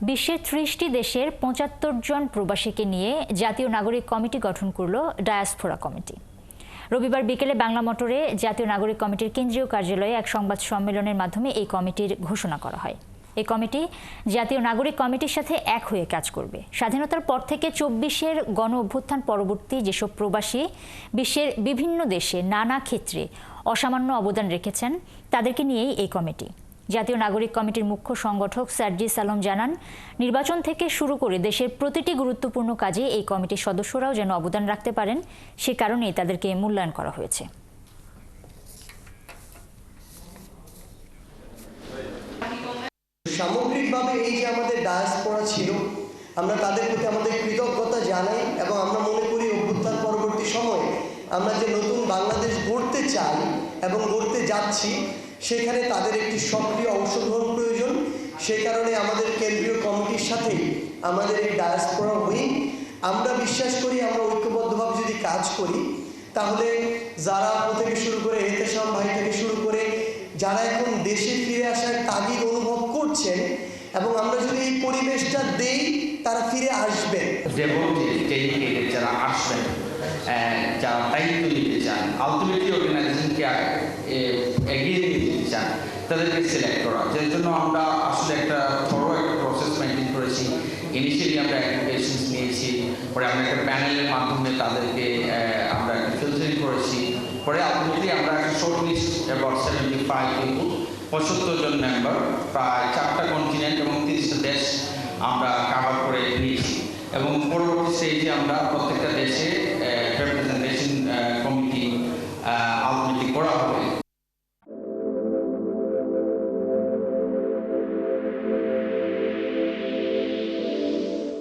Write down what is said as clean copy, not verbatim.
বিশ্বের ৩০টি দেশের ৭৫ জন প্রবাসীকে নিয়ে জাতীয় নাগরিক কমিটি গঠন করল ডায়াসপোরা কমিটি। রবিবার বিকেলে বাংলা মোটরে জাতীয় নাগরিক কমিটির কেন্দ্রীয় কার্যালয়ে এক সংবাদ সম্মেলনের মাধ্যমে এই কমিটির ঘোষণা করা হয়। এই কমিটি জাতীয় নাগরিক কমিটির সাথে এক হয়ে কাজ করবে। স্বাধীনতার পর থেকে ২৪-এর গণ অভ্যুত্থান পরবর্তী যেসব প্রবাসী বিশ্বের বিভিন্ন দেশে নানা ক্ষেত্রে অসামান্য অবদান রেখেছেন তাদেরকে নিয়েই এই কমিটি। জাতীয় নাগরিক কমিটির মুখ্য সংগঠক সার্জিস আলম জানান, নির্বাচন থেকে শুরু করে দেশের প্রতিটি গুরুত্বপূর্ণ কাজে এই কমিটির সদস্যরাও যেন অবদান রাখতে পারেন, সে কারণেই তাদেরকে মূল্যায়ন করা হয়েছে। সামগ্রিকভাবে এই যে আমাদের ডায়াসপোরা ছিল, আমরা তাদের প্রতি আমাদের কৃতজ্ঞতা জানাই এবং আমরা মনে করি অভ্যুত্থান পরবর্তী সময়ে আমরা যে নতুন বাংলাদেশ গড়তে চাই এবং গড়তে যাচ্ছি সেখানে তাদের একটি সক্রিয় অংশগ্রহণ প্রয়োজন। সেই কারণে আমাদের কেন্দ্রীয় কমিটির সাথেই আমাদের এই ডায়াসপোরা উইং, আমরা বিশ্বাস করি আমরা ঐক্যবদ্ধভাবে যদি কাজ করি তাহলে যারা থেকে শুরু করে এহতেশাম ভাই থেকে শুরু করে যারা এখন দেশে ফিরে আসার তাগিদ অনুভব করছেন এবং আমরা যদি এই পরিবেশটা দেই তারা ফিরে আসবেন। যারা আসবেন, যারা দায়িত্ব নিতে চান, আলটিমেটলি অর্গানাইজেশনকে এগিয়ে নিয়ে যেতে চান, তাদেরকে সিলেক্ট করা। যার জন্য আমরা আসলে একটা একটা প্রসেস মেনটেন করেছি। ইনিশিয়ালি আমরা অ্যাপ্লিকেশনস নিয়েছি, পরে আমরা একটা প্যানেলের মাধ্যমে তাদেরকে আমরা একটা ফিল্টারিং করেছি, পরে আলটিমেটলি আমরা একটা শর্ট লিস্ট অ্যাবাউট 75 পিপল, 75 জন মেম্বার, প্রায় 4টা কন্টিনেন্ট এবং 30টা দেশ আমরা কাভার করে নিয়েছি এবং পরবর্তী স্টেজে আমরা প্রত্যেকটা দেশে